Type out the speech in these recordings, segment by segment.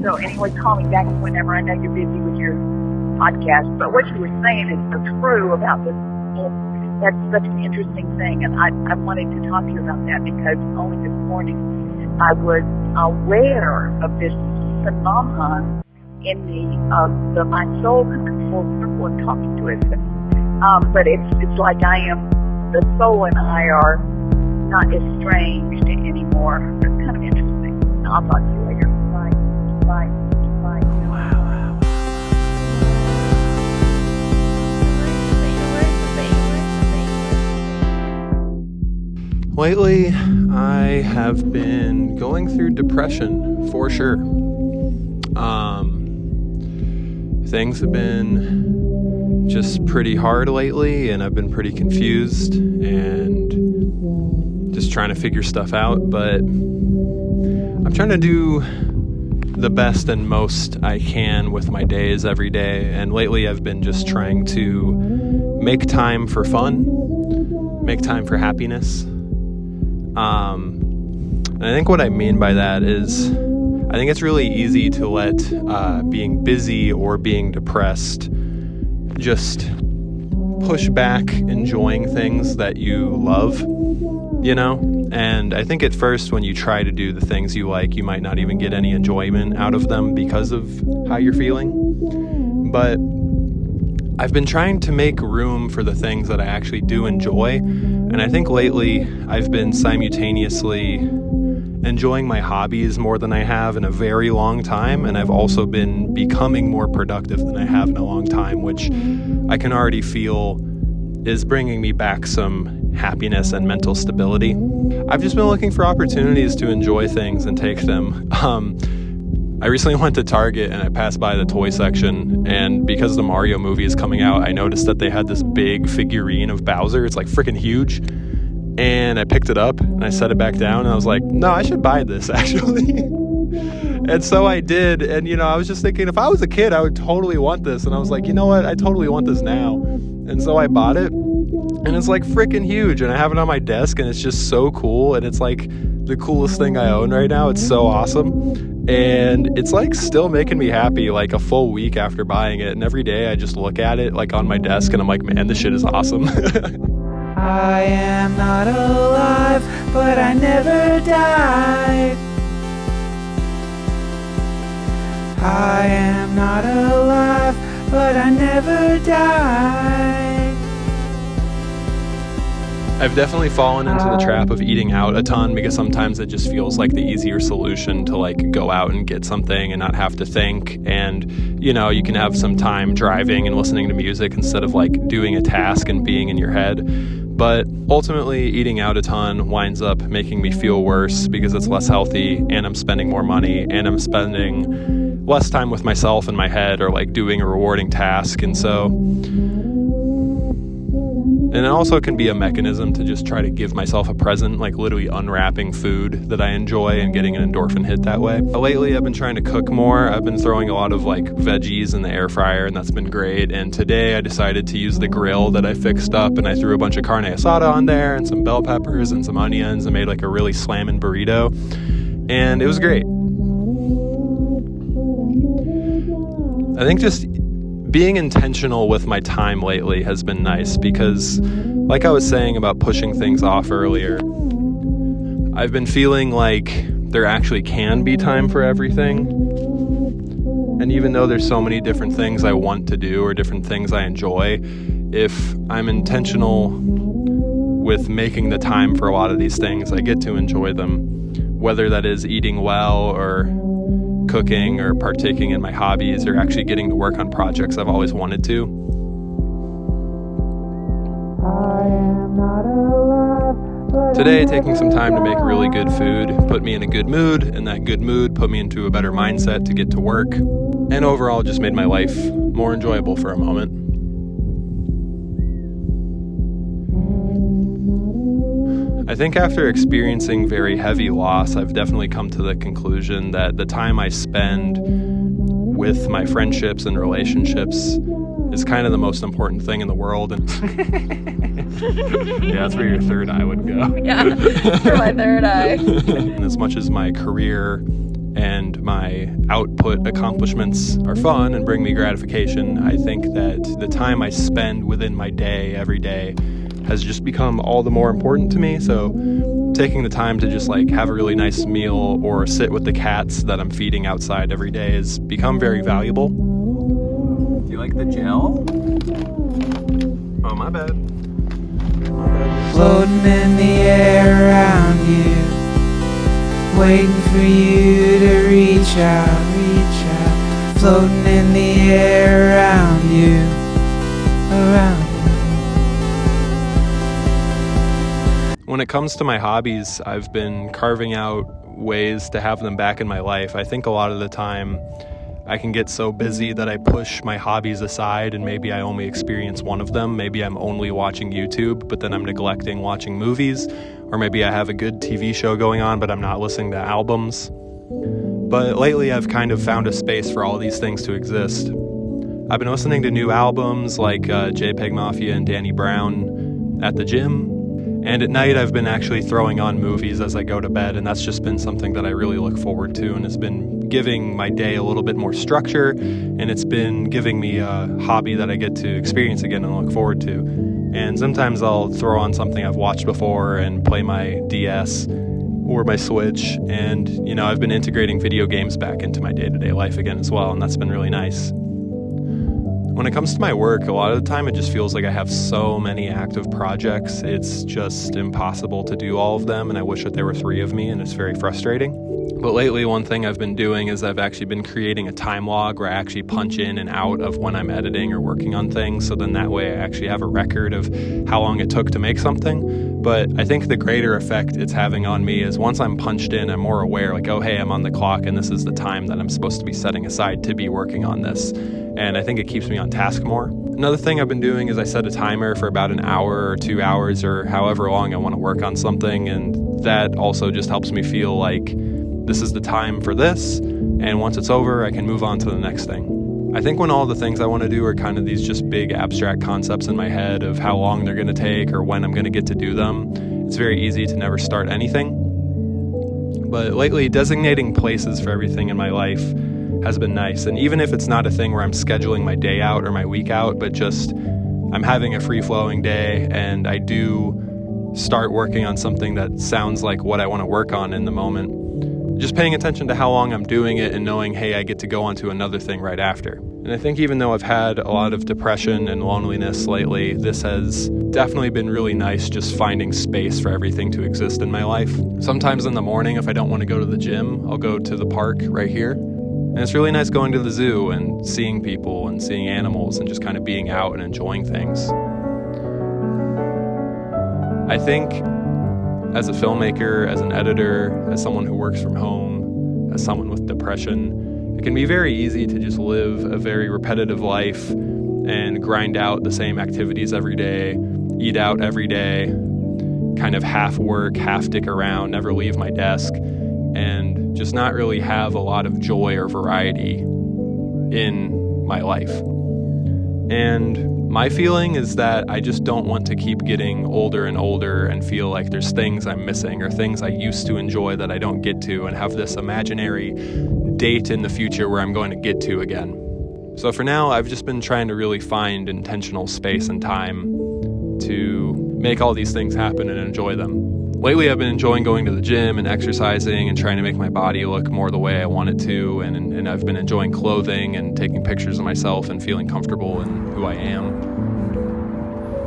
So anyway, call me back whenever. I know you're busy with your podcast, but what you were saying is so true about this. That's such an interesting thing, and I wanted to talk to you about that because only this morning I was aware of this phenomenon in the my soul comes full circle and talking to it. But it's like the soul and I are not estranged anymore. It's kind of interesting. I'll talk to you later. Bye. Wow. Lately, I have been going through depression for sure. Things have been just pretty hard lately, and I've been pretty confused and just trying to figure stuff out, but I'm trying to do the best and most I can with my days every day, and lately I've been just trying to make time for fun, make time for happiness. And I think what I mean by that is I think it's really easy to let being busy or being depressed just push back enjoying things that you love, you know? And I think at first when you try to do the things you like, you might not even get any enjoyment out of them because of how you're feeling. But I've been trying to make room for the things that I actually do enjoy. And I think lately I've been simultaneously enjoying my hobbies more than I have in a very long time, and I've also been becoming more productive than I have in a long time, which I can already feel is bringing me back some happiness and mental stability. I've just been looking for opportunities to enjoy things and take them. I recently went to Target and I passed by the toy section, and because the Mario movie is coming out, I noticed that they had this big figurine of Bowser. It's like freaking huge. And I picked it up and I set it back down and I was like, no, I should buy this actually. And so I did. And, I was just thinking if I was a kid, I would totally want this. And I was like, you know what? I totally want this now. And so I bought it and it's like freaking huge. And I have it on my desk and it's just so cool. And it's like the coolest thing I own right now. It's so awesome. And it's like still making me happy like a full week after buying it. And every day I just look at it like on my desk and I'm like, man, this shit is awesome. I am not alive, but I never died. I am not alive, but I never died. I've definitely fallen into the trap of eating out a ton because sometimes it just feels like the easier solution to like go out and get something and not have to think. And, you can have some time driving and listening to music instead of like doing a task and being in your head. But ultimately, eating out a ton winds up making me feel worse because it's less healthy and I'm spending more money and I'm spending less time with myself in my head or like doing a rewarding task. And it also can be a mechanism to just try to give myself a present, like literally unwrapping food that I enjoy and getting an endorphin hit that way. Lately, I've been trying to cook more. I've been throwing a lot of like veggies in the air fryer, and that's been great. And today I decided to use the grill that I fixed up, and I threw a bunch of carne asada on there and some bell peppers and some onions and made like a really slammin' burrito. And it was great. I think just being intentional with my time lately has been nice because, like I was saying about pushing things off earlier, I've been feeling like there actually can be time for everything. And even though there's so many different things I want to do or different things I enjoy, if I'm intentional with making the time for a lot of these things, I get to enjoy them, whether that is eating well or cooking or partaking in my hobbies or actually getting to work on projects I've always wanted to. Today, taking some time to make really good food put me in a good mood, and that good mood put me into a better mindset to get to work, and overall just made my life more enjoyable for a moment. I think after experiencing very heavy loss, I've definitely come to the conclusion that the time I spend with my friendships and relationships is kind of the most important thing in the world. And yeah, that's where your third eye would go. Yeah, for my third eye. And as much as my career and my output accomplishments are fun and bring me gratification, I think that the time I spend within my day every day has just become all the more important to me. So taking the time to just like have a really nice meal or sit with the cats that I'm feeding outside every day has become very valuable. Do you like the gel? Oh, my bad. Floating in the air around you, waiting for you to reach out. Floating in the air around you, around you. When it comes to my hobbies, I've been carving out ways to have them back in my life. I think a lot of the time I can get so busy that I push my hobbies aside and maybe I only experience one of them. Maybe I'm only watching YouTube, but then I'm neglecting watching movies. Or maybe I have a good TV show going on, but I'm not listening to albums. But lately I've kind of found a space for all these things to exist. I've been listening to new albums like JPEG Mafia and Danny Brown at the gym. And at night, I've been actually throwing on movies as I go to bed, and that's just been something that I really look forward to and has been giving my day a little bit more structure, and it's been giving me a hobby that I get to experience again and look forward to. And sometimes I'll throw on something I've watched before and play my DS or my Switch, and, you know, I've been integrating video games back into my day-to-day life again as well, and that's been really nice. When it comes to my work, a lot of the time it just feels like I have so many active projects. It's just impossible to do all of them, and I wish that there were 3 of me, and it's very frustrating. But lately, one thing I've been doing is I've actually been creating a time log where I actually punch in and out of when I'm editing or working on things, so then that way I actually have a record of how long it took to make something. But I think the greater effect it's having on me is once I'm punched in, I'm more aware, like, oh, hey, I'm on the clock, and this is the time that I'm supposed to be setting aside to be working on this. And I think it keeps me on task more. Another thing I've been doing is I set a timer for about an hour or 2 hours or however long I want to work on something, and that also just helps me feel like this is the time for this, and once it's over, I can move on to the next thing. I think when all the things I want to do are kind of these just big abstract concepts in my head of how long they're going to take or when I'm going to get to do them, it's very easy to never start anything. But lately, designating places for everything in my life has been nice. And even if it's not a thing where I'm scheduling my day out or my week out, but just I'm having a free-flowing day and I do start working on something that sounds like what I want to work on in the moment, just paying attention to how long I'm doing it and knowing, hey, I get to go on to another thing right after. And I think even though I've had a lot of depression and loneliness lately, this has definitely been really nice, just finding space for everything to exist in my life. Sometimes in the morning, if I don't want to go to the gym, I'll go to the park right here. And it's really nice going to the zoo and seeing people and seeing animals and just kind of being out and enjoying things. I think as a filmmaker, as an editor, as someone who works from home, as someone with depression, it can be very easy to just live a very repetitive life and grind out the same activities every day, eat out every day, kind of half work, half dick around, never leave my desk, and just not really have a lot of joy or variety in my life. And my feeling is that I just don't want to keep getting older and older and feel like there's things I'm missing or things I used to enjoy that I don't get to and have this imaginary date in the future where I'm going to get to again. So for now, I've just been trying to really find intentional space and time to make all these things happen and enjoy them. Lately, I've been enjoying going to the gym and exercising and trying to make my body look more the way I want it to, and I've been enjoying clothing and taking pictures of myself and feeling comfortable in who I am.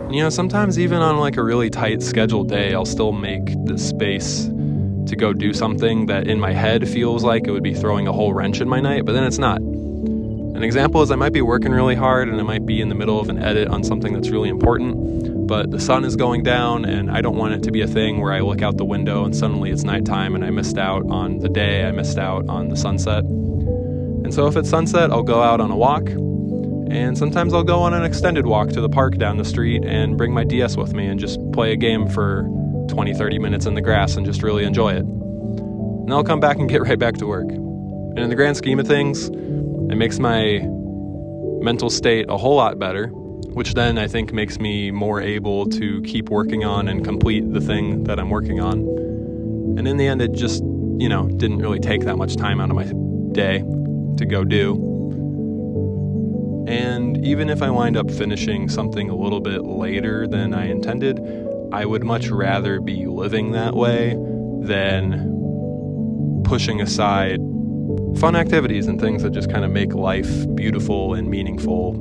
You know, sometimes even on like a really tight scheduled day, I'll still make the space to go do something that in my head feels like it would be throwing a whole wrench in my night, but then it's not. An example is I might be working really hard and I might be in the middle of an edit on something that's really important, but the sun is going down and I don't want it to be a thing where I look out the window and suddenly it's nighttime and I missed out on the day, I missed out on the sunset. And so if it's sunset, I'll go out on a walk, and sometimes I'll go on an extended walk to the park down the street and bring my DS with me and just play a game for 20-30 minutes in the grass and just really enjoy it. And I'll come back and get right back to work. And in the grand scheme of things, it makes my mental state a whole lot better, which then I think makes me more able to keep working on and complete the thing that I'm working on. And in the end, it just didn't really take that much time out of my day to go do. And even if I wind up finishing something a little bit later than I intended, I would much rather be living that way than pushing aside fun activities and things that just kind of make life beautiful and meaningful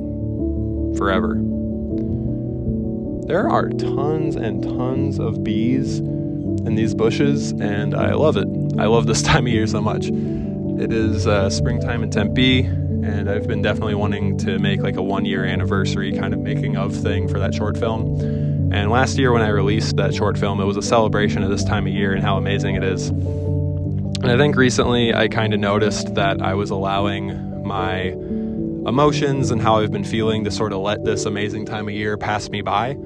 forever. There are tons and tons of bees in these bushes, and I love it. I love this time of year so much. It is springtime in Tempe, and I've been definitely wanting to make like a 1-year anniversary kind of making of thing for that short film. And last year when I released that short film, it was a celebration of this time of year and how amazing it is. And I think recently I kind of noticed that I was allowing my emotions and how I've been feeling to sort of let this amazing time of year pass me by.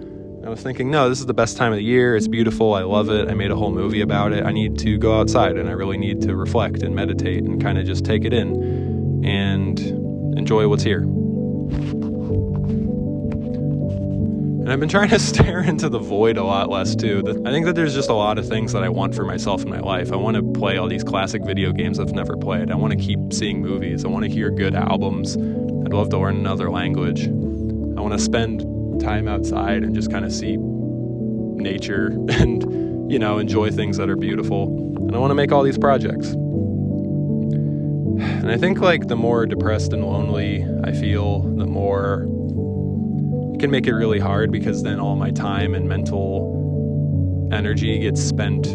I was thinking, no, this is the best time of the year. It's beautiful. I love it. I made a whole movie about it. I need to go outside, and I really need to reflect and meditate and kind of just take it in and enjoy what's here. And I've been trying to stare into the void a lot less too. I think that there's just a lot of things that I want for myself in my life. I want to play all these classic video games I've never played. I want to keep seeing movies. I want to hear good albums. I'd love to learn another language. I want to spend time outside and just kind of see nature and, enjoy things that are beautiful. And I want to make all these projects. And I think like the more depressed and lonely I feel, the more it can make it really hard, because then all my time and mental energy gets spent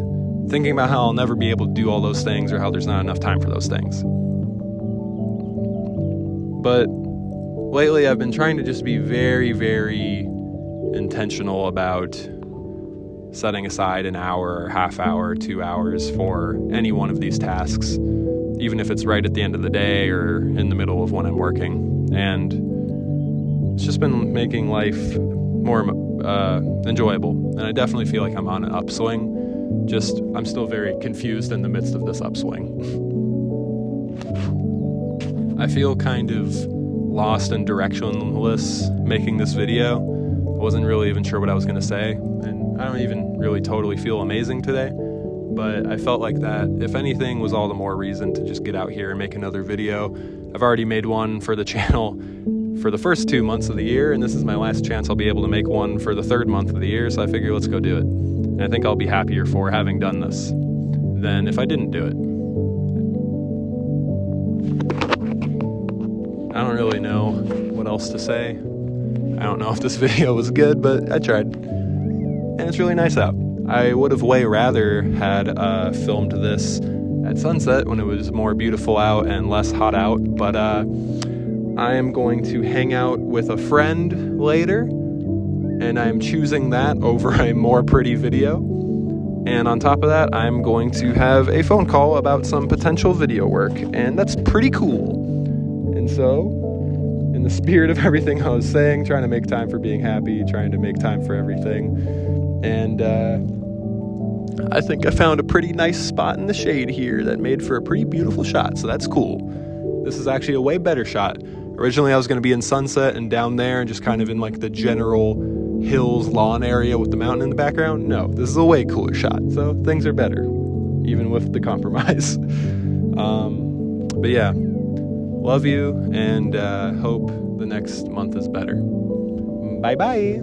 thinking about how I'll never be able to do all those things or how there's not enough time for those things. But lately I've been trying to just be very, very intentional about setting aside an hour or half hour, 2 hours for any one of these tasks, even if it's right at the end of the day or in the middle of when I'm working. And it's just been making life more enjoyable. And I definitely feel like I'm on an upswing. Just, I'm still very confused in the midst of this upswing. I feel kind of lost and directionless making this video. I wasn't really even sure what I was going to say, and I don't even really totally feel amazing today, but I felt like that, if anything, was all the more reason to just get out here and make another video. I've already made one for the channel for the first 2 months of the year, and this is my last chance I'll be able to make one for the 3rd month of the year, so I figure let's go do it. And I think I'll be happier for having done this than if I didn't do it. I don't really know what else to say. I don't know if this video was good, but I tried. And it's really nice out. I would have way rather had filmed this at sunset when it was more beautiful out and less hot out, but I am going to hang out with a friend later, and I'm choosing that over a more pretty video. And on top of that, I'm going to have a phone call about some potential video work, and that's pretty cool. And so, in the spirit of everything I was saying, trying to make time for being happy, trying to make time for everything, and I think I found a pretty nice spot in the shade here that made for a pretty beautiful shot, so that's cool. This is actually a way better shot. Originally I was going to be in Sunset and down there and just kind of in like the general hills lawn area with the mountain in the background. No, this is a way cooler shot, so things are better, even with the compromise. But yeah, love you, and hope the next month is better. Bye-bye.